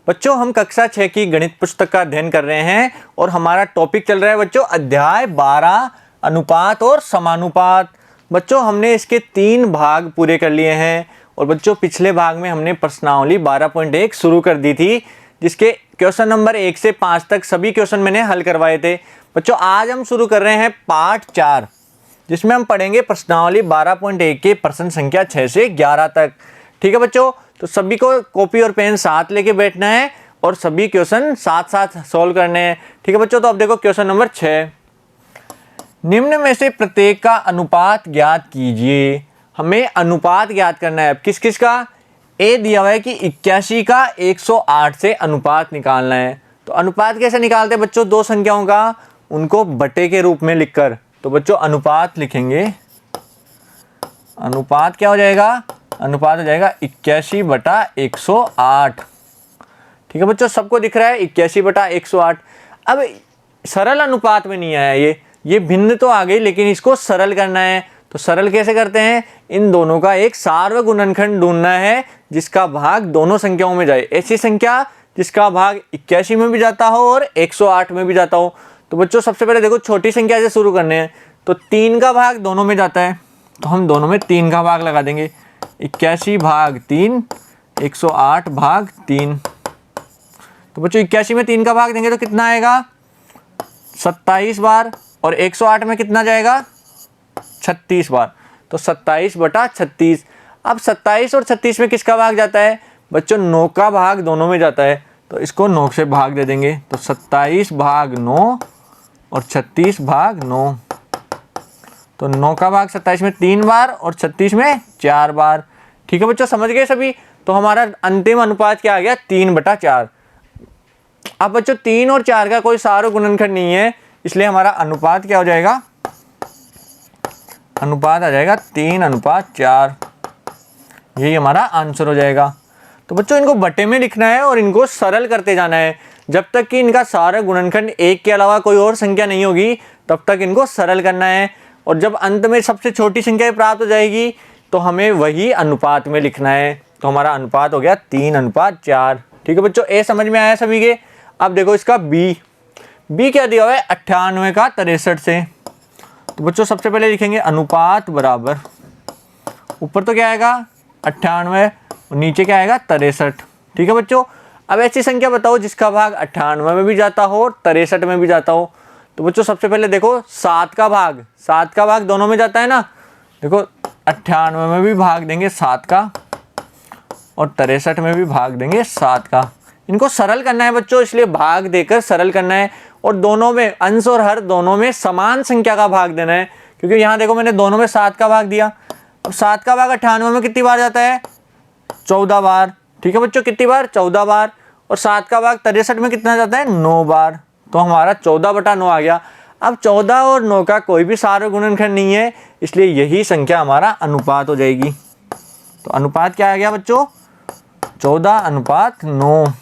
बच्चों हम कक्षा 6 की गणित पुस्तक का अध्ययन कर रहे हैं और हमारा टॉपिक चल रहा है बच्चों अध्याय 12 अनुपात और समानुपात। बच्चों हमने इसके 3 भाग पूरे कर लिए हैं और बच्चों पिछले भाग में हमने प्रश्नावली 12.1 शुरू कर दी थी, जिसके क्वेश्चन नंबर 1 से 5 तक सभी क्वेश्चन मैंने हल करवाए थे। बच्चों आज हम शुरू कर रहे हैं पार्ट 4, जिसमें हम पढ़ेंगे प्रश्नावली 12.1 के प्रश्न संख्या 6 से 11 तक। ठीक है बच्चों, तो सभी को कॉपी और पेन साथ लेके बैठना है और सभी क्वेश्चन साथ साथ सॉल्व करने हैं। ठीक है बच्चों, तो अब देखो क्वेश्चन नंबर 6, निम्न में से प्रत्येक का अनुपात ज्ञात कीजिए। हमें अनुपात ज्ञात करना है। किस किस का? ए दिया हुआ है कि 81 का 108 से अनुपात निकालना है। तो अनुपात कैसे निकालते हैं बच्चों? दो संख्याओं का उनको बटे के रूप में लिखकर। तो बच्चों अनुपात लिखेंगे, अनुपात क्या हो जाएगा? अनुपात हो जाएगा 81/108। ठीक है बच्चों, सबको दिख रहा है 81/108। अब सरल अनुपात में नहीं आया ये भिन्न तो आ गई, लेकिन इसको सरल करना है। तो सरल कैसे करते हैं? इन दोनों का एक सार्वत्रिक गुणनखंड ढूंढना है जिसका भाग दोनों संख्याओं में जाए। ऐसी संख्या जिसका भाग 81 में भी जाता हो और 108 में भी जाता हो। तो बच्चों सबसे पहले देखो छोटी संख्या से शुरू करने हैं। तो 3 का भाग दोनों में जाता है, तो हम दोनों में 3 का भाग लगा देंगे। 81 भाग 3, 108 भाग 3। तो बच्चों 81 में 3 का भाग देंगे तो कितना आएगा? 27 बार। और 108 में कितना जाएगा? 36 बार। तो 27/36। अब 27 और 36 में किसका भाग जाता है बच्चों? 9 का भाग दोनों में जाता है, तो इसको 9 से भाग दे देंगे। तो 27 भाग 9 और 36 भाग 9। तो 9 का भाग 27 में 3 बार और 36 में 4 बार। ठीक है बच्चों, समझ गए सभी? तो हमारा अंतिम अनुपात क्या आ गया? 3/4। अब बच्चों 3 और 4 का कोई सार्वत्रिक गुणनखंड नहीं है, इसलिए हमारा अनुपात क्या हो जाएगा? अनुपात आ जाएगा 3/4। यही हमारा आंसर हो जाएगा। तो बच्चों इनको बटे में लिखना है और इनको सरल करते जाना है। जब तक कि इनका सारा गुणनखंड 1 के अलावा कोई और संख्या नहीं होगी तब तक इनको सरल करना है। और जब अंत में सबसे छोटी संख्या प्राप्त हो जाएगी तो हमें वही अनुपात में लिखना है। तो हमारा अनुपात हो गया 3/4। ठीक है बच्चों, ए समझ में आया सभी के? अब देखो इसका बी क्या दिया हुआ है? 98 का 63 से। तो बच्चों सबसे पहले लिखेंगे अनुपात बराबर, ऊपर तो क्या आएगा? 98 और नीचे क्या आएगा? 63। ठीक है बच्चों, अब ऐसी संख्या बताओ जिसका भाग 98 में भी जाता हो और 63 में भी जाता हो। तो बच्चों सबसे पहले देखो 7 का भाग दोनों में जाता है ना। देखो 98 में भी भाग देंगे 7 का और 63 में भी भाग देंगे 7 का। इनको सरल करना है बच्चों, इसलिए भाग देकर सरल करना है। और दोनों में अंश और हर दोनों में समान संख्या का भाग देना है, क्योंकि यहाँ देखो मैंने दोनों में 7 का भाग दिया। अब 7 का भाग 98 में कितनी बार जाता है? 14 बार। ठीक है बच्चों, कितनी बार? 14 बार। और 7 का भाग 63 में कितना जाता है? 9 बार। तो हमारा 14/9 आ गया। अब 14 और 9 का कोई भी सार्वत्रिक गुणनखंड नहीं है, इसलिए यही संख्या हमारा अनुपात हो जाएगी। तो अनुपात क्या आ गया बच्चों? 14/9।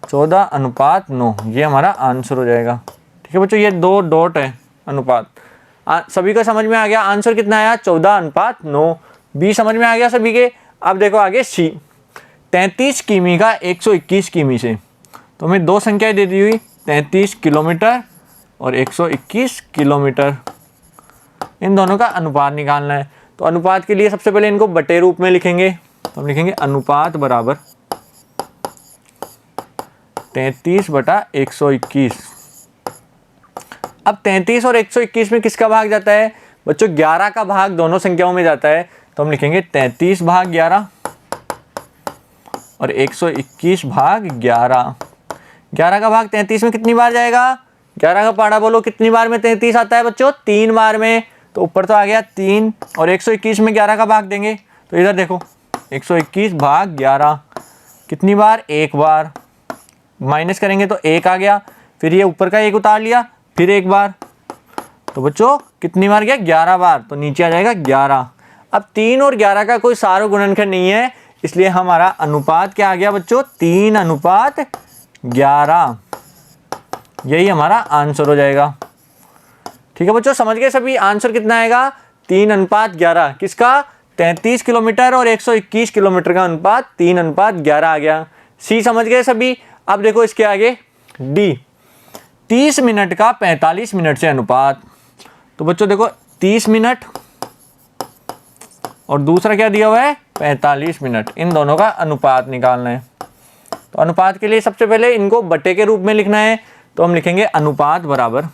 14/9 ये हमारा आंसर हो जाएगा। ठीक है बच्चों, ये 2 डॉट है अनुपात। सभी को समझ में आ गया? आंसर कितना आया? 14/9। बी समझ में आ गया सभी के? अब देखो आगे सी, 33 किमी का 121 किमी से। तो हमें 2 संख्याएं दे दी हुई, 33 किलोमीटर और 121 किलोमीटर। इन दोनों का अनुपात निकालना है। तो अनुपात के लिए सबसे पहले इनको बटे रूप में लिखेंगे। तो हम लिखेंगे अनुपात बराबर 33/121। अब 33 और 121 में किसका भाग जाता है बच्चों? 11 का भाग दोनों संख्याओं में जाता है। तो हम लिखेंगे 33 भाग 11 और 121 भाग 11। 11 का भाग 33 में कितनी बार जाएगा? 11 का पहाड़ा बोलो, कितनी बार में 33 आता है बच्चों? 3 बार में। तो ऊपर तो आ गया 3 और 121 में 11 का भाग देंगे। तो इधर देखो 121 भाग 11 कितनी बार? 1 बार। माइनस करेंगे तो 1 आ गया, फिर ये ऊपर का 1 उतार लिया, फिर 1 बार। तो बच्चों कितनी बार गया? 11 बार। तो नीचे आ जाएगा 11। अब 3 और 11 का कोई सार्वत्रिक गुणनखंड नहीं है, इसलिए हमारा अनुपात क्या आ गया बच्चों? 3/11। यही हमारा आंसर हो जाएगा। ठीक है बच्चों, समझ गए सभी? आंसर कितना आएगा? 3/11। किसका? 33 किलोमीटर और 121 किलोमीटर का अनुपात 3/11 आ गया। सी समझ गए सभी। अब देखो इसके आगे डी, 30 मिनट का 45 मिनट से अनुपात। तो बच्चों देखो 30 मिनट और दूसरा क्या दिया हुआ है 45 मिनट, इन दोनों का अनुपात निकालना है। तो अनुपात के लिए सबसे पहले इनको बटे के रूप में लिखना है, तो हम लिखेंगे अनुपात बराबर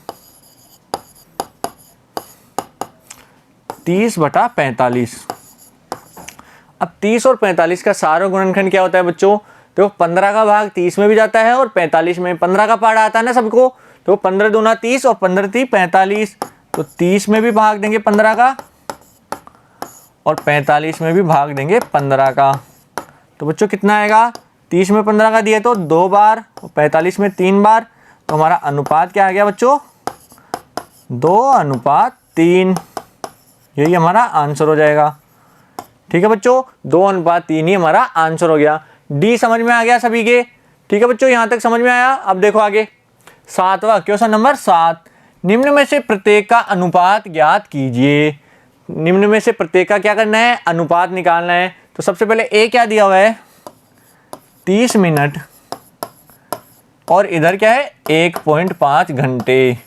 30/45। अब 30 और 45 का सारा गुणनखंड क्या होता है बच्चों, तो 15 का भाग 30 में भी जाता है और 45 में, 15 का पार्ट आता है ना सबको, तो 15 दूना 30 और 15 3 45, तो 30 में भी भाग देंगे 15 का और 45 में भी भाग देंगे 15 का। तो बच्चों कितना आएगा, 30 में 15 का दिए तो 2 बार और 45 में 3 बार, तो हमारा अनुपात क्या आ गया बच्चों 2:3। यही हमारा आंसर हो जाएगा। ठीक है बच्चों, 2:3 ही हमारा आंसर हो गया। डी समझ में आ गया सभी के। ठीक है बच्चों, यहाँ तक समझ में आया। अब देखो आगे 7वां क्वेश्चन नंबर 7, निम्न में से प्रत्येक का अनुपात ज्ञात कीजिए। निम्न में से प्रत्येक का क्या करना है, अनुपात निकालना है। तो सबसे पहले ए क्या दिया हुआ है 30 मिनट और इधर क्या है 1.5 घंटे।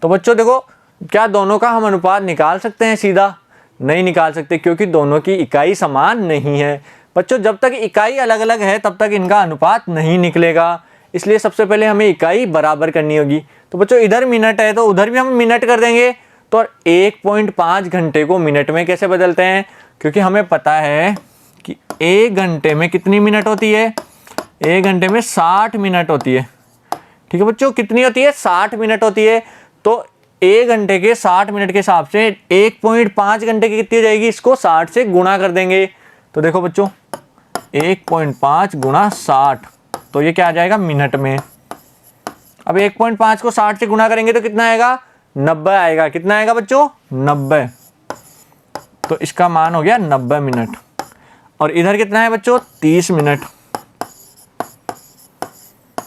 तो बच्चों देखो क्या दोनों का हम अनुपात निकाल सकते हैं सीधा, नहीं निकाल सकते क्योंकि दोनों की इकाई समान नहीं है। बच्चों जब तक इकाई अलग अलग है तब तक इनका अनुपात नहीं निकलेगा, इसलिए सबसे पहले हमें इकाई बराबर करनी होगी। तो बच्चों इधर मिनट है तो उधर भी हम मिनट कर देंगे, तो 1.5 घंटे को मिनट में कैसे बदलते हैं, क्योंकि हमें पता है कि 1 घंटे में कितनी मिनट होती है, 1 घंटे में 60 मिनट होती है। ठीक है बच्चों, कितनी होती है 60 मिनट होती है। तो 1 घंटे के 60 मिनट के हिसाब से 1.5 घंटे की कितनी हो जाएगी, इसको 60 से गुणा कर देंगे। तो देखो बच्चों 1.5 गुणा 60, तो ये क्या आ जाएगा मिनट में। अब 1.5 को 60 से गुणा करेंगे तो कितना आएगा 90 आएगा। कितना आएगा बच्चों 90, तो इसका मान हो गया 90 मिनट। और इधर कितना है बच्चों 30 मिनट।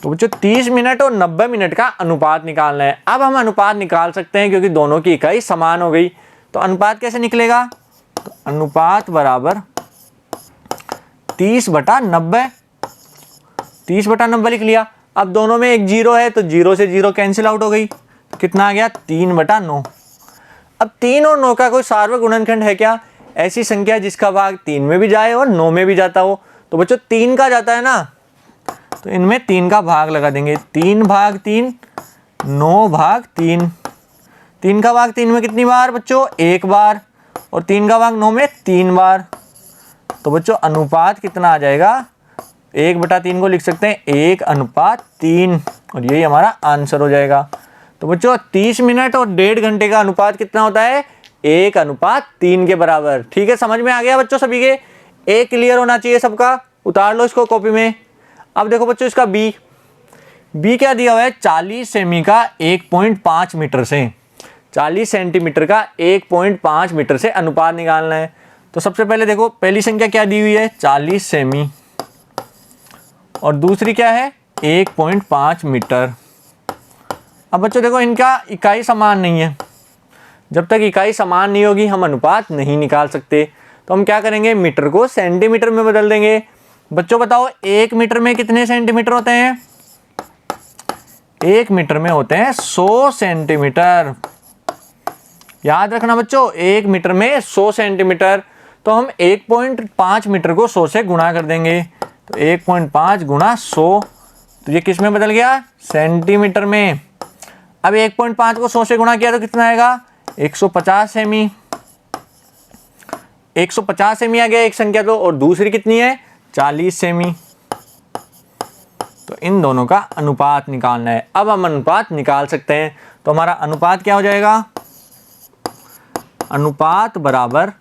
तो बच्चों 30 मिनट और 90 मिनट का अनुपात निकालना है। अब हम अनुपात निकाल सकते हैं क्योंकि दोनों की इकाई समान हो गई। तो अनुपात कैसे निकलेगा, तो अनुपात बराबर 30/90, 30/90 लिख लिया। अब दोनों में एक 0 है तो 0 से 0 कैंसिल आउट हो गई, तो कितना आ गया 3/9। अब 3 और 9 का कोई सार्वक गुणनखंड है क्या, ऐसी संख्या जिसका भाग 3 में भी जाए और 9 में भी जाता हो। तो बच्चों 3 का जाता है ना, तो इनमें 3 का भाग लगा देंगे, 3/3 9/3। 3 का भाग 3 में कितनी बार बच्चों 1 बार, और 3 का भाग 9 में 3 बार। तो बच्चों अनुपात कितना आ जाएगा, 1/3 को लिख सकते हैं 1:3, और यही हमारा आंसर हो जाएगा। तो बच्चों 30 मिनट और 1.5 घंटे का अनुपात कितना होता है 1:3 के बराबर। ठीक है, समझ में आ गया बच्चों सभी के। एक क्लियर होना चाहिए सबका, उतार लो इसको कॉपी में। अब देखो बच्चों इसका बी क्या दिया हुआ है 40 सेमी का 1.5 मीटर से, 40 सेंटीमीटर का 1.5 मीटर से अनुपात निकालना है। तो सबसे पहले देखो पहली संख्या क्या दी हुई है 40 सेमी और दूसरी क्या है 1.5 मीटर। अब बच्चों देखो इनका इकाई समान नहीं है, जब तक इकाई समान नहीं होगी हम अनुपात नहीं निकाल सकते। तो हम क्या करेंगे मीटर को सेंटीमीटर में बदल देंगे। बच्चों बताओ 1 मीटर में कितने सेंटीमीटर होते हैं, 1 मीटर में होते हैं 100 सेंटीमीटर। याद रखना बच्चों 1 मीटर में 100 सेंटीमीटर। तो हम 1.5 मीटर को 100 से गुणा कर देंगे, तो 1.5 गुणा 100, तो ये किस में बदल गया सेंटीमीटर में। अब 1.5 को 100 से गुणा किया तो कितना आएगा 150 सेमी। 150 सेमी आ गया एक संख्या तो, और दूसरी कितनी है 40 सेमी। तो इन दोनों का अनुपात निकालना है। अब हम अनुपात निकाल सकते हैं। तो हमारा अनुपात क्या हो जाएगा, अनुपात बराबर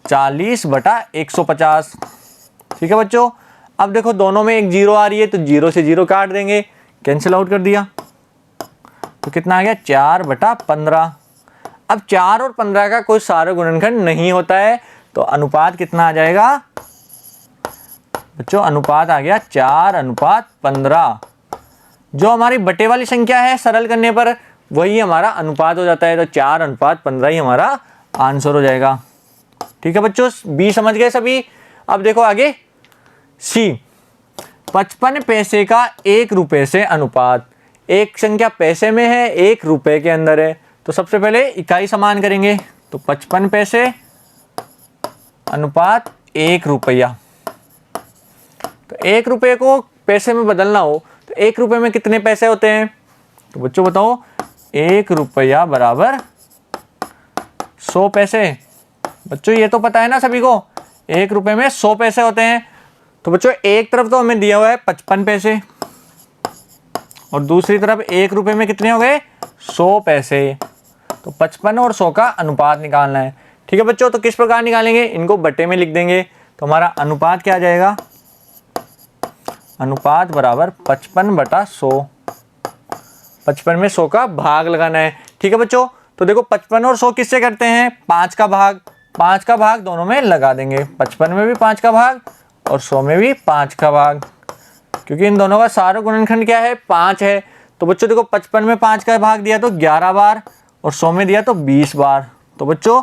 40/150। ठीक है बच्चों, अब देखो दोनों में एक 0 आ रही है तो 0 से 0 काट देंगे, कैंसिल आउट कर दिया, तो कितना आ गया 4/15। अब 4 और 15 का कोई सार्वक गुणनखंड नहीं होता है, तो अनुपात कितना आ जाएगा बच्चों, अनुपात आ गया 4:15। जो हमारी बटे वाली संख्या है सरल करने पर वही हमारा अनुपात हो जाता है, तो 4:15 ही हमारा आंसर हो जाएगा। ठीक है बच्चों, बी समझ गए सभी। अब देखो आगे सी, 55 पैसे का 1 रुपये से अनुपात। एक संख्या पैसे में है, 1 रुपये के अंदर है, तो सबसे पहले इकाई समान करेंगे। तो 55 पैसे अनुपात 1 रुपया। तो 1 रुपये को पैसे में बदलना हो तो 1 रुपये में कितने पैसे होते हैं? तो बच्चों बताओ, 1 रुपया बराबर 100 पैसे। बच्चों ये तो पता है ना सभी को, 1 रुपये में 100 पैसे होते हैं। तो बच्चों एक तरफ तो हमें दिया हुआ है 55 पैसे और दूसरी तरफ 1 रुपये में कितने हो गए? 100 पैसे। तो 55 और 100 का अनुपात निकालना है। ठीक है बच्चों, तो किस प्रकार निकालेंगे? इनको बटे में लिख देंगे। तो हमारा अनुपात क्या आ जाएगा? अनुपात बराबर 55/100। 55 में 100 का भाग लगाना है। ठीक है बच्चों, तो देखो 55 और 100 किससे करते हैं? 5 का भाग। 5 का भाग दोनों में लगा देंगे। 55 में भी 5 का भाग और 100 में भी 5 का भाग, क्योंकि इन दोनों का सारा गुणनखंड क्या है? 5 है। तो बच्चों देखो 55 में 5 का भाग दिया तो 11 बार और 100 में दिया तो 20 बार। तो बच्चों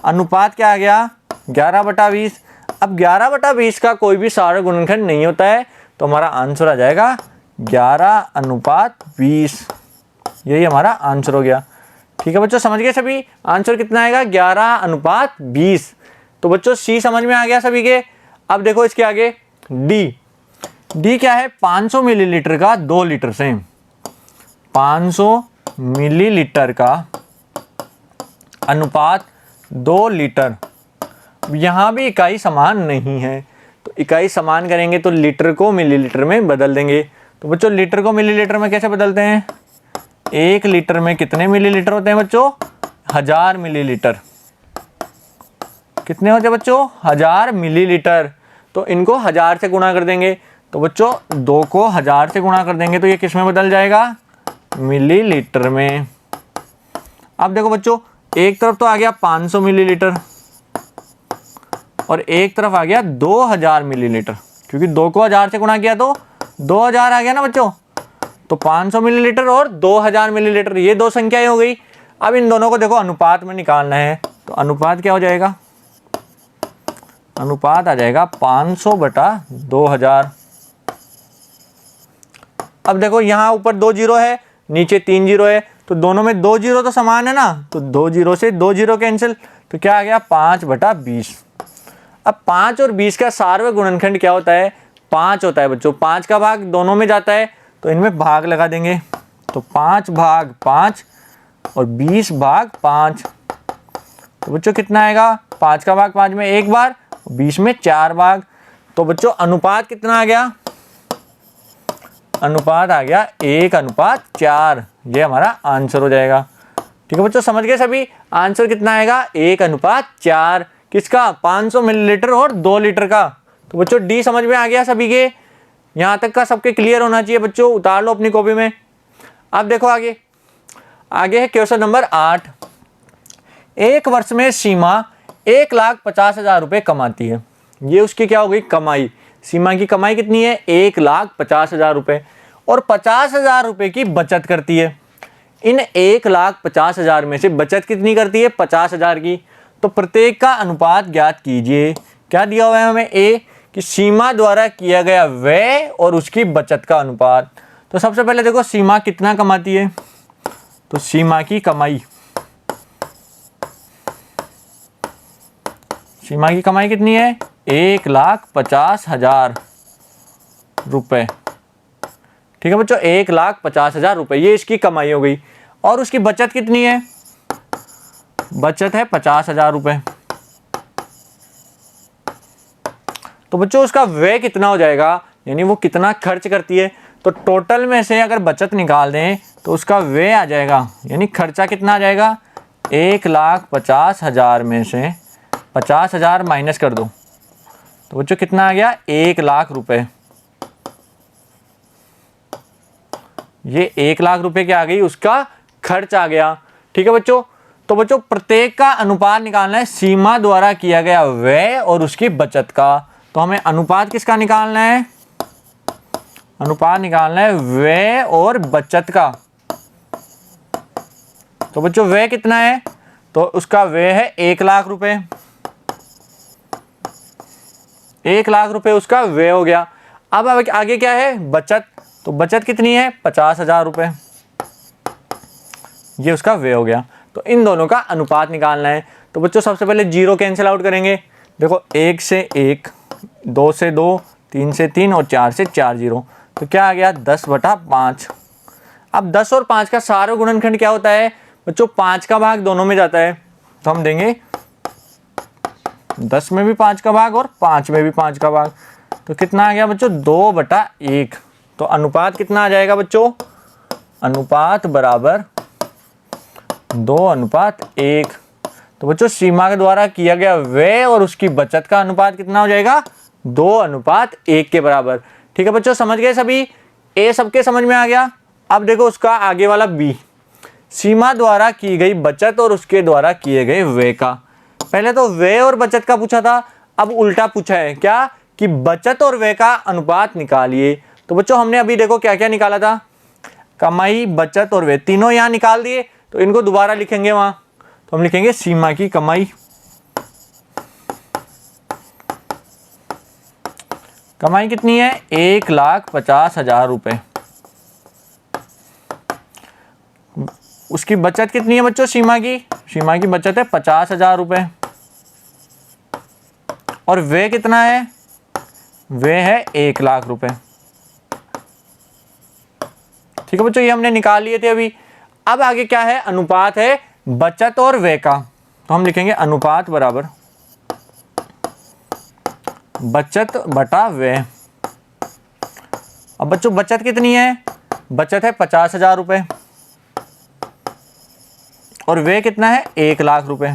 अनुपात क्या आ गया? 11/20। अब 11/20 का कोई भी सारा गुणनखंड नहीं होता है, तो हमारा आंसर आ जाएगा 11/20। यही हमारा आंसर हो गया। ठीक है बच्चों, समझ गए सभी? आंसर कितना आएगा? 11/20। तो बच्चों सी समझ में आ गया सभी के। अब देखो इसके आगे डी क्या है? 500 मिलीलीटर का 2 लीटर से। 500 मिलीलीटर का अनुपात 2 लीटर। यहाँ भी इकाई समान नहीं है, तो इकाई समान करेंगे तो लीटर को मिलीलीटर में बदल देंगे। तो बच्चों लीटर को मिलीलीटर में कैसे बदलते हैं? 1 लीटर में कितने मिलीलीटर होते हैं बच्चों? 1000 मिलीलीटर। कितने होते हैं बच्चों? 1000 मिलीलीटर। तो इनको 1000 से गुणा कर देंगे। तो बच्चों 2 को 1000 से गुणा कर देंगे तो ये किस में बदल जाएगा? मिलीलीटर में। अब देखो बच्चों, एक तरफ तो आ गया 500 मिलीलीटर और एक तरफ आ गया 2000 मिलीलीटर, क्योंकि 2 को 1000 से गुणा किया तो 2000 आ गया ना बच्चों। तो 500 मिलीलीटर और 2000 मिलीलीटर, ये दो संख्याएं हो गई। अब इन दोनों को देखो अनुपात में निकालना है। तो अनुपात क्या हो जाएगा? अनुपात आ जाएगा 500/2000। अब देखो यहाँ ऊपर 2 जीरो है, नीचे 3 जीरो है, तो दोनों में 2 जीरो तो समान है ना, तो 2 जीरो से 2 जीरो कैंसिल, तो क्या आ गया? 5/20। अब 5 और 20 का सार्वत्रिक गुणनखंड क्या होता है? 5 होता है बच्चों। 5 का भाग दोनों में जाता है, तो इनमें भाग लगा देंगे। तो 5/5 और 20/5। तो बच्चों कितना आएगा? 5 का भाग 5 में 1 बार, 20 में 4 भाग। तो बच्चों अनुपात कितना आ गया? अनुपात आ गया 1/4। ये हमारा आंसर हो जाएगा। ठीक है बच्चों, समझ गए सभी? आंसर कितना आएगा? 1/4। किसका? 500 मिलीलीटर और 2 लीटर का। तो बच्चों डी समझ में आ गया सभी के? यहाँ तक का सबके क्लियर होना चाहिए बच्चों। उतार लो अपनी कॉपी में। अब देखो आगे है क्वेश्चन नंबर 8। एक वर्ष में सीमा 1,50,000 रुपये कमाती है। ये उसकी क्या हो गई? कमाई। सीमा की कमाई कितनी है? 1,50,000 रुपये और 50,000 रुपये की बचत करती है। इन 1,50,000 में से बचत कितनी करती है? 50,000 की। तो प्रत्येक का अनुपात ज्ञात कीजिए। क्या दिया हुआ है हमें? ए कि सीमा द्वारा किया गया व्यय और उसकी बचत का अनुपात। तो सबसे पहले देखो सीमा कितना कमाती है। तो सीमा की कमाई, सीमा की कमाई कितनी है? 1,50,000 रुपये। ठीक है बच्चों, 1,50,000 रुपये ये इसकी कमाई हो गई। और उसकी बचत कितनी है? बचत है 50,000 रुपये। तो बच्चों उसका व्यय कितना हो जाएगा, यानी वो कितना खर्च करती है। तो टोटल में से अगर बचत निकाल दें तो उसका व्यय आ जाएगा, यानी खर्चा कितना आ जाएगा? 1,50,000 में से 50,000 माइनस कर दो तो बच्चों कितना आ गया? 1,00,000 रुपये। ये 1,00,000 रुपये क्या आ गई? उसका खर्च आ गया। ठीक है बच्चों, तो बच्चों प्रत्येक का अनुपात निकालना है सीमा द्वारा किया गया व्यय और उसकी बचत का। तो हमें अनुपात किसका निकालना है? अनुपात निकालना है व्यय और बचत का। तो बच्चों व्यय कितना है? तो उसका व्यय है 1,00,000 रुपये। 1,00,000 रुपये उसका व्यय हो गया। अब आगे क्या है, बचत। तो बचत कितनी है, 50,000 रुपये, ये उसका व्यय हो गया। तो इन दोनों का अनुपात निकालना है। तो बच्चों सबसे पहले जीरो कैंसिल आउट करेंगे। देखो 1 से 1, 2 से 2, 3 से 3 और 4 से 4 जीरो। तो क्या आ गया, 10/5। अब 10 और 5 का सारा गुणनखंड क्या होता है बच्चों, 5 का भाग दोनों में जाता है। तो हम देंगे 10 में भी 5 का भाग और 5 में भी 5 का भाग। तो कितना आ गया बच्चों, 2/1। तो अनुपात कितना आ जाएगा बच्चों, अनुपात बराबर 2/1। तो बच्चों सीमा के द्वारा किया गया व्यय और उसकी बचत का अनुपात कितना हो जाएगा, 2/1 के बराबर। ठीक है बच्चों, समझ गए सभी, ए सबके समझ में आ गया। अब देखो उसका आगे वाला बी, सीमा द्वारा की गई बचत और उसके द्वारा किए गए व्यय का। पहले तो व्यय और बचत का पूछा था, अब उल्टा पूछा है क्या, कि बचत और व्यय का अनुपात निकालिए। तो बच्चों हमने अभी देखो क्या क्या निकाला था, कमाई, बचत और व्यय, तीनों यहाँ निकाल दिए। तो इनको दोबारा लिखेंगे वहां, तो हम लिखेंगे सीमा की कमाई। कमाई कितनी है, 1,50,000 रुपए। उसकी बचत कितनी है बच्चों, सीमा की बचत है 50,000 रुपए। और व्यय कितना है, व्यय है 1,00,000 रुपए। ठीक है बच्चों, ये हमने निकाल लिए थे अभी। अब आगे क्या है, अनुपात है बचत और व्यय का। तो हम लिखेंगे अनुपात बराबर बचत बटा व्यय। अब बच्चों बचत कितनी है, बचत है 50,000 रुपए और व्यय कितना है, 1,00,000 रुपए।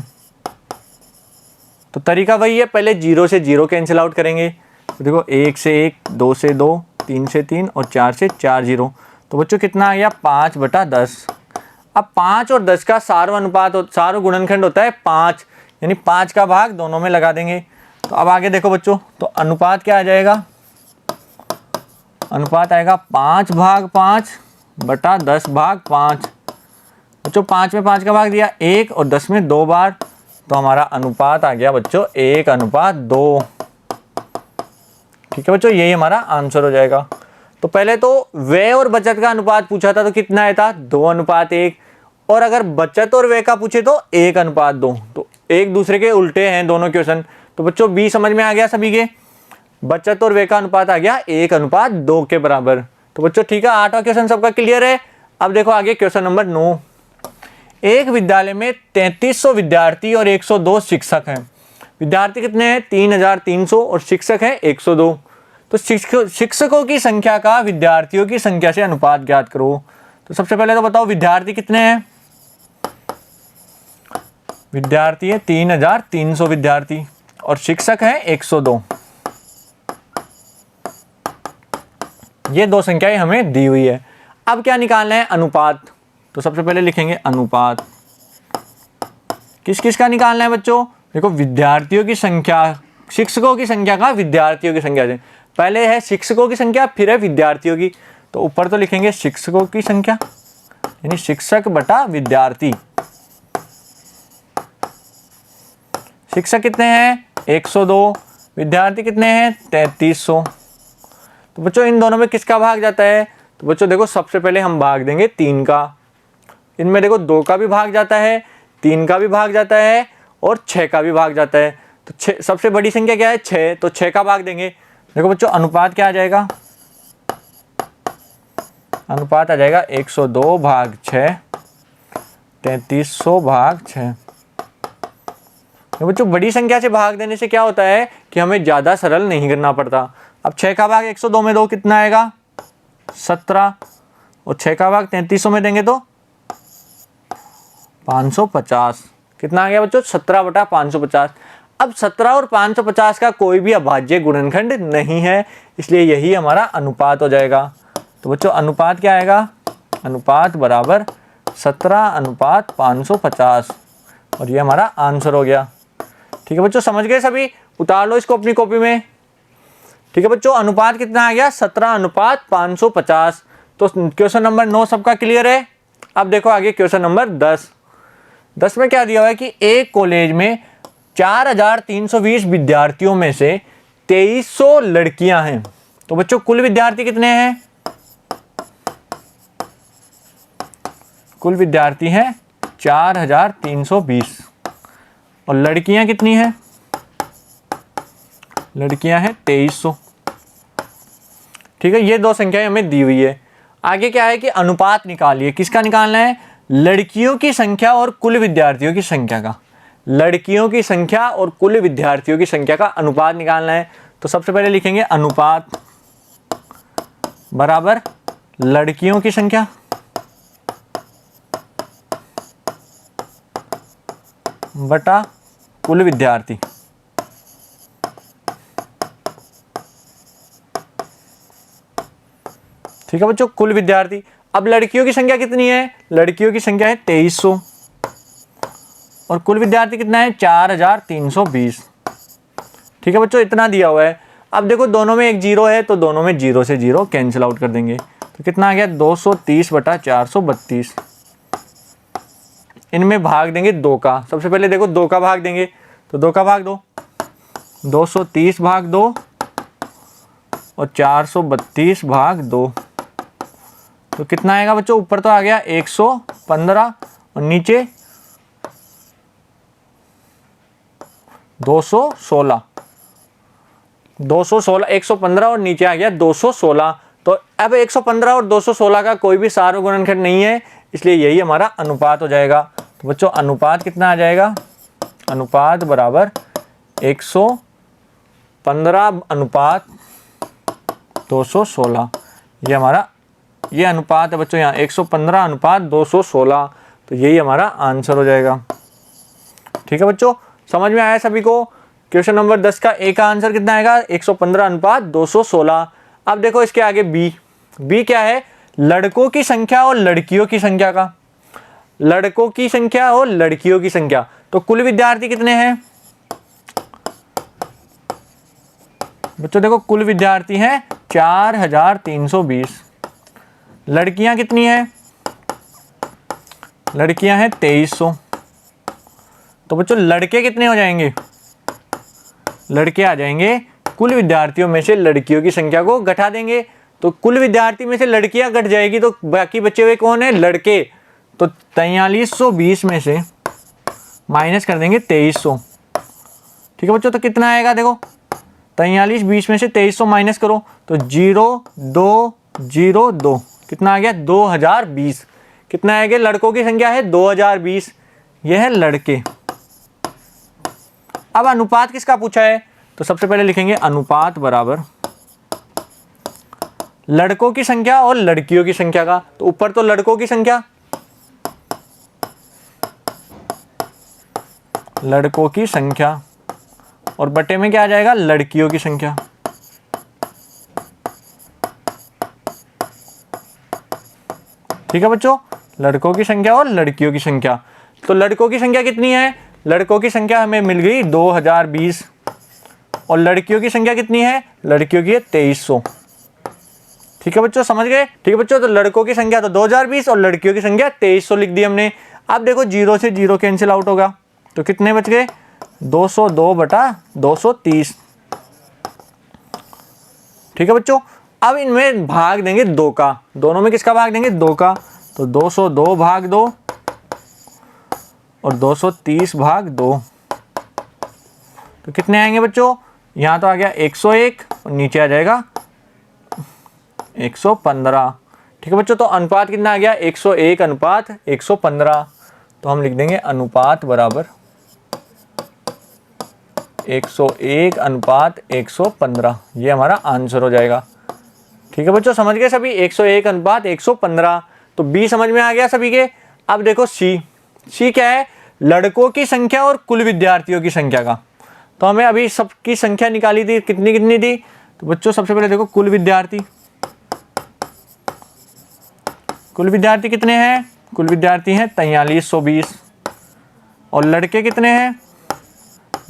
तो तरीका वही है, पहले जीरो से जीरो कैंसिल आउट करेंगे। तो देखो 1 से 1, 2 से 2, 3 से 3 और 4 से 4 जीरो। तो बच्चों कितना आ गया, 5/10। अब 5 और 10 का सारो अनुपात, सारो गुणनखंड होता है 5, यानी 5 का भाग दोनों में लगा देंगे। तो अब आगे देखो बच्चों, तो अनुपात क्या आ जाएगा, अनुपात आएगा 5/5/10/5। बच्चों 5 में 5 का भाग दिया 1 और 10 में 2 बार। तो हमारा अनुपात आ गया बच्चों 1/2। ठीक है बच्चों, यही हमारा आंसर हो जाएगा। तो पहले तो व्यय और बचत का अनुपात पूछा था, तो कितना आया था, 2/1। और अगर बचत और व्यय का पूछे तो 1/2। तो एक दूसरे के उल्टे हैं दोनों क्वेश्चन। तो बच्चों बी समझ में आ गया सभी के, बचत और व्यय का अनुपात आ गया 1/2 के बराबर। तो बच्चों ठीक है, 8वां क्वेश्चन सबका क्लियर है। अब देखो आगे क्वेश्चन नंबर 9। एक विद्यालय में 3300 विद्यार्थी और 102 शिक्षक हैं। विद्यार्थी कितने हैं, 3,300 और शिक्षक हैं 102। तो शिक्षकों की संख्या का विद्यार्थियों की संख्या से अनुपात ज्ञात करो। तो सबसे पहले तो बताओ विद्यार्थी कितने हैं, विद्यार्थी है 3,300 विद्यार्थी और शिक्षक हैं 102। ये दो संख्याएं हमें दी हुई है। अब क्या निकालना है, अनुपात। तो सबसे पहले लिखेंगे अनुपात, किस किस का निकालना है बच्चों, देखो विद्यार्थियों की संख्या, शिक्षकों की संख्या का विद्यार्थियों की संख्या से। पहले है शिक्षकों की संख्या, फिर है विद्यार्थियों की। तो ऊपर तो लिखेंगे शिक्षकों की संख्या, यानी शिक्षक बटा विद्यार्थी। शिक्षक कितने हैं, 102, विद्यार्थी कितने हैं, 3300। तो बच्चों इन दोनों में किसका भाग जाता है, तो बच्चों देखो सबसे पहले हम भाग देंगे 3 का। इनमें देखो 2 का भी भाग जाता है, 3 का भी भाग जाता है और 6 का भी भाग जाता है। तो 6 सबसे बड़ी संख्या क्या है, 6, तो 6 का भाग देंगे। देखो बच्चों अनुपात क्या आ जाएगा, अनुपात आ जाएगा 102/6, 3300/6। तो बच्चों बड़ी संख्या से भाग देने से क्या होता है कि हमें ज़्यादा सरल नहीं करना पड़ता। अब 6 का भाग 102 में दो कितना आएगा, 17, और 6 का भाग 3300 में देंगे तो 550। कितना आ गया बच्चों, 17/550। अब 17 और 550 का कोई भी अभाज्य गुणनखंड नहीं है, इसलिए यही हमारा अनुपात हो जाएगा। तो बच्चों अनुपात क्या आएगा, अनुपात बराबर 17/550, और ये हमारा आंसर हो गया। ठीक है बच्चों, समझ गए सभी, उतार लो इसको अपनी कॉपी में। ठीक है बच्चों, अनुपात कितना आ गया, 17/550। तो क्वेश्चन नंबर 9 सबका क्लियर है। अब देखो आगे क्वेश्चन नंबर 10 में क्या दिया हुआ है कि एक कॉलेज में 4,320 विद्यार्थियों में से 2300 लड़कियां हैं। तो बच्चों कुल विद्यार्थी कितने हैं? कुल विद्यार्थी हैं 4320 और लड़कियां कितनी हैं? लड़कियां हैं 2300। ठीक है, ये दो संख्याएं हमें दी हुई है। आगे क्या है कि अनुपात निकालिए। किसका निकालना है? लड़कियों की संख्या और कुल विद्यार्थियों की संख्या का। लड़कियों की संख्या और कुल विद्यार्थियों की संख्या का अनुपात निकालना है। तो सबसे पहले लिखेंगे अनुपात बराबर लड़कियों की संख्या बटा कुल विद्यार्थी। ठीक है बच्चों, कुल विद्यार्थी। अब लड़कियों की संख्या कितनी है? लड़कियों की संख्या है 2300 और कुल विद्यार्थी कितना है? 4320। ठीक है बच्चों, इतना दिया हुआ है। अब देखो दोनों में एक जीरो है तो दोनों में जीरो से जीरो कैंसिल आउट कर देंगे। तो कितना आ गया? 230 बटा 432। इनमें भाग देंगे 2 का। सबसे पहले देखो 2 का भाग देंगे तो 2 का भाग 2, 230 भाग 2 और 432 भाग 2। तो कितना आएगा बच्चों? ऊपर तो आ गया 115 और नीचे 216। 216, 115 और नीचे आ गया 216। तो अब 115 और 216 का कोई भी सार्वत्रिक गुणनखंड नहीं है, इसलिए यही हमारा अनुपात हो जाएगा। तो बच्चों अनुपात कितना आ जाएगा? अनुपात बराबर 115 अनुपात 216। ये हमारा ये अनुपात है बच्चों, यहाँ 115 अनुपात 216। तो यही हमारा आंसर हो जाएगा। ठीक है बच्चों, समझ में आया सभी को? क्वेश्चन नंबर 10 का ए का आंसर कितना आएगा? 115 अनुपात 216। अब देखो इसके आगे बी। बी क्या है? लड़कों की संख्या और लड़कियों की संख्या का। लड़कों की संख्या और लड़कियों की संख्या। तो कुल विद्यार्थी कितने हैं बच्चों? देखो कुल विद्यार्थी हैं 4320। लड़कियां कितनी हैं? लड़कियां हैं 2300। तो बच्चों लड़के कितने हो जाएंगे? लड़के आ जाएंगे, कुल विद्यार्थियों में से लड़कियों की संख्या को घटा देंगे। तो कुल विद्यार्थी में से लड़कियां घट जाएगी तो बाकी बचे हुए कौन है? लड़के। तो 4320 में से माइनस कर देंगे 2300। ठीक है बच्चों, तो कितना आएगा? देखो 4320 में से 2300 माइनस करो तो 0202 कितना आ गया? 2020। कितना आएगा? लड़कों की संख्या है 2020, यह है लड़के। अब अनुपात किसका पूछा है? तो सबसे पहले लिखेंगे अनुपात बराबर लड़कों की संख्या और लड़कियों की संख्या का। तो ऊपर तो लड़कों की संख्या, लड़कों की संख्या और बटे में क्या आ जाएगा? लड़कियों की संख्या। ठीक है बच्चों, लड़कों की संख्या और लड़कियों की संख्या। तो लड़कों की संख्या कितनी है? लड़कों की संख्या हमें मिल गई 2020 और लड़कियों की संख्या कितनी है? लड़कियों की है 2300। ठीक है बच्चों, समझ गए? ठीक है बच्चों, तो लड़कों की संख्या तो 2020 और लड़कियों की संख्या 2300 लिख दी हमने। अब देखो जीरो से जीरो कैंसिल आउट होगा तो कितने बच गए? 202 बटा 230। ठीक है बच्चों, अब इनमें भाग देंगे 2 का। दोनों में किसका भाग देंगे? 2 का। तो 202 भाग 2 और 230 भाग 2। तो कितने आएंगे बच्चों? यहाँ तो आ गया 101 और नीचे आ जाएगा 115। ठीक है बच्चों, तो अनुपात कितना आ गया? 101 अनुपात 115। तो हम लिख देंगे अनुपात बराबर 101 अनुपात 115। ये हमारा आंसर हो जाएगा। ठीक है बच्चों, समझ गए सभी? 101 अनुपात 115। तो बी समझ में आ गया सभी के। अब देखो सी। सी क्या है? लड़कों की संख्या और कुल विद्यार्थियों की संख्या का। तो हमें अभी सबकी संख्या निकाली थी, कितनी कितनी थी? तो बच्चों सबसे पहले देखो कुल विद्यार्थी। कुल विद्यार्थी कितने हैं? कुल विद्यार्थी हैं 4320 और लड़के कितने हैं?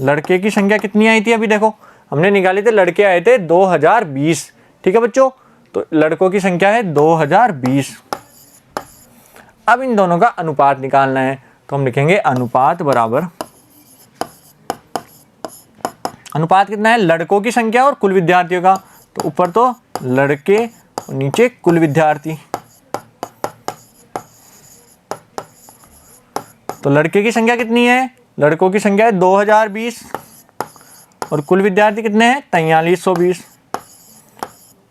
लड़के की संख्या कितनी आई थी? अभी देखो हमने निकाले थे, लड़के आए थे 2020। ठीक है बच्चों, तो लड़कों की संख्या है 2020। अब इन दोनों का अनुपात निकालना है तो हम लिखेंगे अनुपात बराबर, अनुपात कितना है? लड़कों की संख्या और कुल विद्यार्थियों का। तो ऊपर तो लड़के और नीचे कुल विद्यार्थी। तो लड़के की संख्या कितनी है, लड़कों की संख्या है 2020 और कुल विद्यार्थी कितने हैं 4320।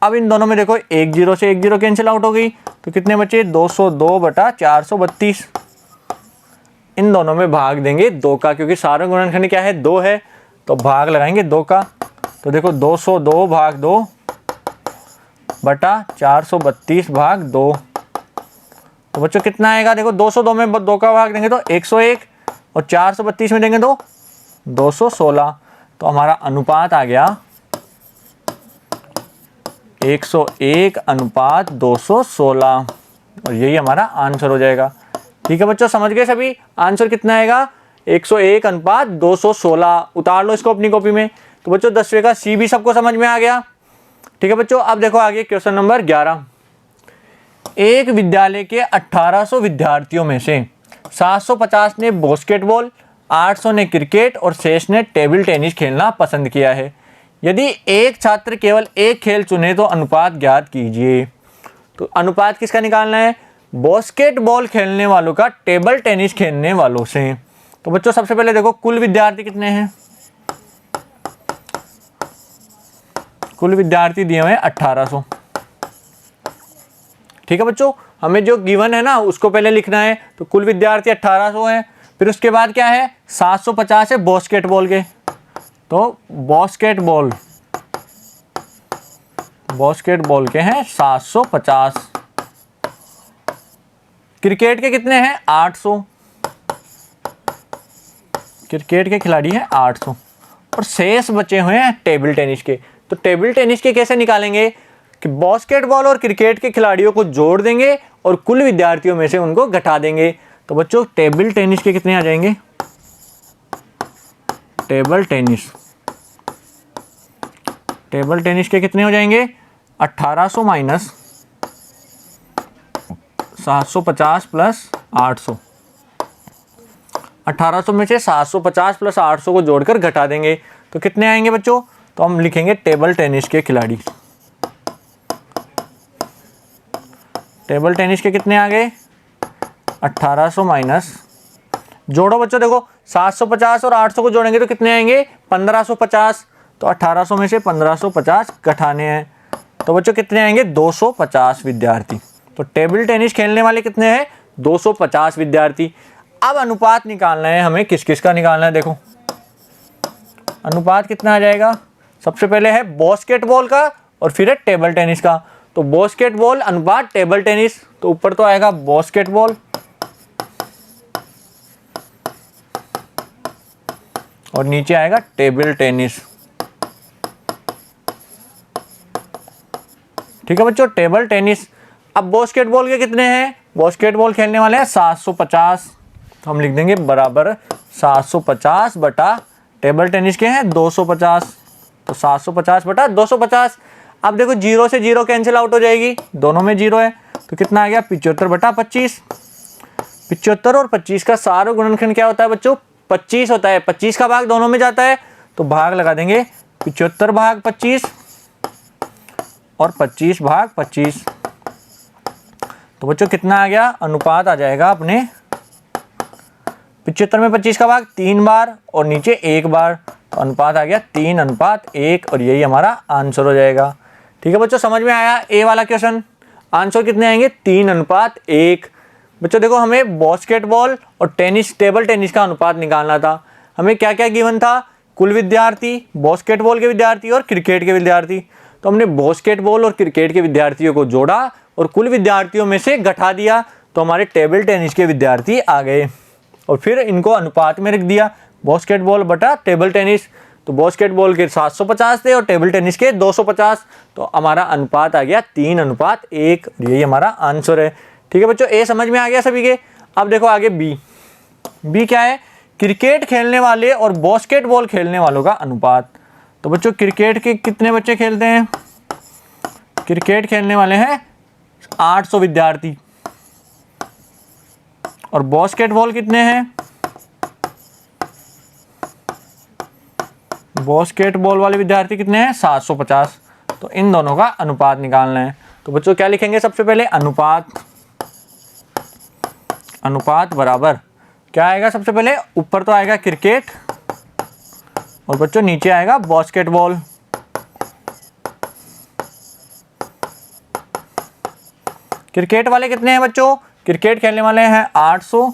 अब इन दोनों में देखो एक जीरो से एक जीरो कैंसिल आउट हो गई, तो कितने बचे 202/432। इन दोनों में भाग देंगे 2 का, क्योंकि सारा गुणनखंड क्या है 2 है, तो भाग लगाएंगे 2 का। तो देखो 202 भाग 2 बटा 432 भाग 2। तो बच्चों कितना आएगा, देखो 202 में 2 का भाग देंगे तो 101 और 432 में देंगे तो 216। तो हमारा अनुपात आ गया 101/216 और यही हमारा आंसर हो जाएगा। ठीक है बच्चों, समझ गए सभी, आंसर कितना आएगा 101/216। उतार लो इसको अपनी कॉपी में। तो बच्चों 10वें का सी भी सबको समझ में आ गया। ठीक है बच्चों, अब देखो आगे क्वेश्चन नंबर 11। एक विद्यालय के 1800 विद्यार्थियों में से 750 ने बास्केटबॉल, 800 ने क्रिकेट और शेष ने टेबल टेनिस खेलना पसंद किया है। यदि एक छात्र केवल एक खेल चुने तो अनुपात ज्ञात कीजिए। तो अनुपात किसका निकालना है, बास्केटबॉल खेलने वालों का टेबल टेनिस खेलने वालों से। तो बच्चों सबसे पहले देखो कुल विद्यार्थी कितने हैं, कुल विद्यार्थी दिए हुए हैं 1800। ठीक है बच्चों, हमें जो गिवन है ना उसको पहले लिखना है। तो कुल विद्यार्थी 1800 है, फिर उसके बाद क्या है 750 है बास्केटबॉल के, तो बास्केटबॉल के हैं 750। क्रिकेट के कितने हैं 800, क्रिकेट के खिलाड़ी हैं 800 और शेष बचे हुए हैं टेबल टेनिस के। तो टेबल टेनिस के कैसे निकालेंगे कि बास्केटबॉल और क्रिकेट के खिलाड़ियों को जोड़ देंगे और कुल विद्यार्थियों में से उनको घटा देंगे। तो बच्चों टेबल टेनिस के कितने आ जाएंगे, टेबल टेनिस के कितने हो जाएंगे 1800 माइनस 750 प्लस 800। 1800 में से 750 प्लस 800 को जोड़कर घटा देंगे तो कितने आएंगे बच्चों, तो हम लिखेंगे टेबल टेनिस के खिलाड़ी। टेबल टेनिस के कितने आ गए 1800 माइनस, जोड़ो बच्चों देखो 750 और 800 को जोड़ेंगे तो कितने आएंगे 1550। तो 1800 में से 1550 घटाने हैं तो बच्चों कितने आएंगे 250 विद्यार्थी। तो टेबल टेनिस खेलने वाले कितने हैं 250 विद्यार्थी। अब अनुपात निकालना है हमें, किस किस का निकालना है, देखो अनुपात कितना आ जाएगा, सबसे पहले है बास्केटबॉल का और फिर है टेबल टेनिस का। तो बास्केटबॉल अनुपात टेबल टेनिस, तो ऊपर तो आएगा बास्केटबॉल और नीचे आएगा टेबल टेनिस। ठीक है बच्चों, टेबल टेनिस। अब बास्केटबॉल के कितने हैं, बास्केटबॉल खेलने वाले हैं 750, तो हम लिख देंगे बराबर 750 बटा टेबल टेनिस के हैं 250, तो 750 बटा 250। अब देखो जीरो से जीरो कैंसिल आउट हो जाएगी, दोनों में जीरो है, तो कितना आ गया 75 बटा 25। 75 और 25 का सारा गुणनखंड क्या होता है बच्चों 25 होता है। 25 का भाग दोनों में जाता है तो भाग लगा देंगे 75 भाग 25 और 25 भाग 25। तो बच्चों कितना आ गया, अनुपात आ जाएगा अपने 75 में 25 का भाग 3 बार और नीचे 1 बार, तो अनुपात आ गया 3:1 और यही हमारा आंसर हो जाएगा। ठीक है बच्चों, समझ में आया ए वाला क्वेश्चन। आंसर कितने आएंगे 3:1। बच्चों देखो हमें बास्केटबॉल और टेनिस टेबल टेनिस का अनुपात निकालना था। हमें क्या क्या गिवन था, कुल विद्यार्थी, बास्केटबॉल के विद्यार्थी और क्रिकेट के विद्यार्थी। तो हमने बास्केटबॉल और क्रिकेट के विद्यार्थियों को जोड़ा और कुल विद्यार्थियों में से घटा दिया, तो हमारे टेबल टेनिस के विद्यार्थी आ गए और फिर इनको अनुपात में रख दिया बास्केटबॉल बटा टेबल टेनिस। तो बास्केटबॉल के 750 थे और टेबल टेनिस के 250, तो हमारा अनुपात आ गया 3:1। यही हमारा आंसर है। ठीक है बच्चों, ए समझ में आ गया सभी के। अब देखो आगे बी क्या है, क्रिकेट खेलने वाले और बास्केटबॉल खेलने वालों का अनुपात। तो बच्चों क्रिकेट के कितने बच्चे खेलते हैं, क्रिकेट खेलने वाले हैं 800 विद्यार्थी और बास्केटबॉल कितने हैं, बास्केटबॉल वाले विद्यार्थी कितने हैं 750। तो इन दोनों का अनुपात निकालना है। तो बच्चों क्या लिखेंगे, सबसे पहले अनुपात बराबर क्या आएगा, सबसे पहले ऊपर तो आएगा क्रिकेट और बच्चों नीचे आएगा बास्केटबॉल। क्रिकेट वाले कितने हैं बच्चों, क्रिकेट खेलने वाले हैं 800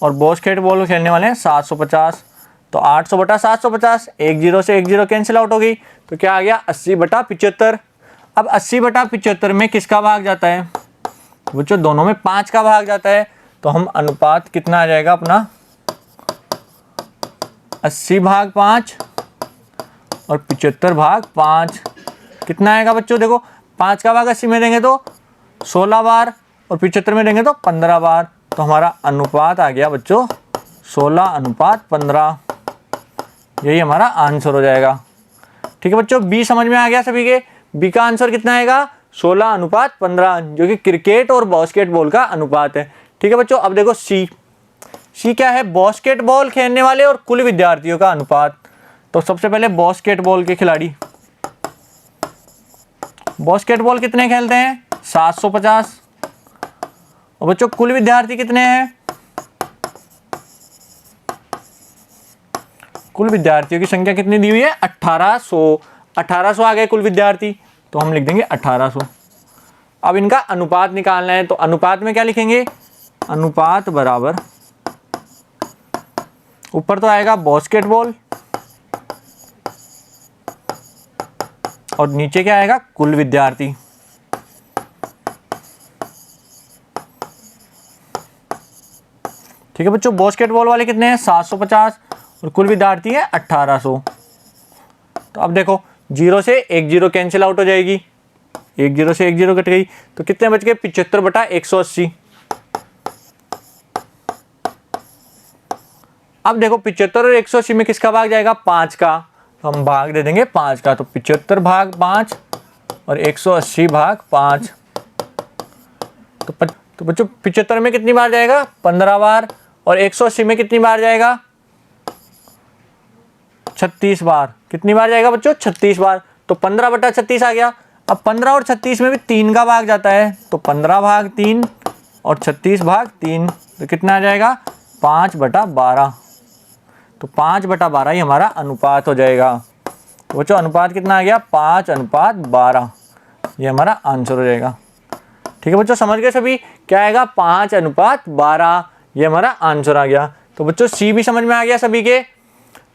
और बास्केटबॉल खेलने वाले हैं 750। तो 800 बटा 750, 1 0 से 1 0 कैंसिल आउट हो गई। तो क्या आ गया 80 बटा 75। अब 80 बटा 75 में किसका भाग जाता है बच्चों, दोनों में 5 का भाग जाता है। तो हम अनुपात कितना आ जाएगा अपना 80 भाग 5 और 75 भाग 5 कितना आएगा बच्चों, देखो 5 का भाग 80 में देंगे तो 16 बार और 75 में देंगे तो 15 बार। तो हमारा अनुपात आ गया बच्चों 16:15। यही हमारा आंसर हो जाएगा। ठीक है बच्चों, बी समझ में आ गया सभी के। बी का आंसर कितना आएगा 16:15, जो कि क्रिकेट और बास्केटबॉल का अनुपात है। ठीक है बच्चों, अब देखो सी क्या है, बास्केटबॉल खेलने वाले और कुल विद्यार्थियों का अनुपात। तो सबसे पहले बास्केटबॉल के खिलाड़ी, बास्केटबॉल कितने खेलते हैं 750 और बच्चों कुल विद्यार्थी कितने हैं, कुल विद्यार्थियों की संख्या कितनी दी हुई है 1800 आ गए कुल विद्यार्थी। तो हम लिख देंगे 1800। अब इनका अनुपात निकालना है। तो अनुपात में क्या लिखेंगे, अनुपात बराबर ऊपर तो आएगा बास्केटबॉल और नीचे क्या आएगा कुल विद्यार्थी। ठीक है बच्चों, बास्केटबॉल वाले कितने हैं 750 और कुल विद्यार्थी है 1800। तो अब देखो 0 से 1 0 कैंसिल आउट हो जाएगी, 1 0 से 1 0 कट गई। तो कितने बच गए 75 बटा 180। अब देखो 75 और 180 में किसका भाग जाएगा 5 का। तो हम भाग दे देंगे 5 का। तो 75 भाग 5 और 180 भाग 5। तो बच्चों 75 में कितनी बार जाएगा 15 बार और 180 में कितनी बार जाएगा 36 बार। कितनी बार जाएगा बच्चों 36 बार। तो 15 बटा 36 आ गया। अब 15 और 36 में भी 3 का भाग जाता है। तो 15 भाग 3 और 36 भाग 3। तो कितना आ जाएगा 5 बटा 12। तो 5 बटा 12 ही हमारा अनुपात हो जाएगा। तो बच्चों अनुपात कितना आ गया 5:12। ये हमारा आंसर हो जाएगा। ठीक है बच्चों, समझ गए सभी, क्या आएगा 5:12। ये हमारा आंसर आ गया। तो बच्चों सी भी समझ में आ गया सभी के।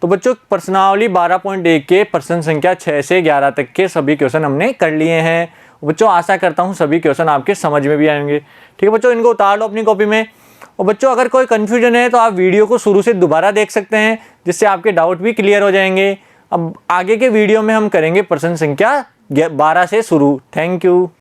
तो बच्चों प्रश्नावली 12.1 के प्रश्न संख्या 6 से 11 तक के सभी क्वेश्चन हमने कर लिए हैं। बच्चों आशा करता हूँ सभी क्वेश्चन आपके समझ में भी आएंगे। ठीक है बच्चों, इनको उतार लो अपनी कॉपी में। और बच्चों अगर कोई कन्फ्यूजन है तो आप वीडियो को शुरू से दोबारा देख सकते हैं, जिससे आपके डाउट भी क्लियर हो जाएंगे। अब आगे के वीडियो में हम करेंगे प्रश्न संख्या 12 से शुरू। Thank you.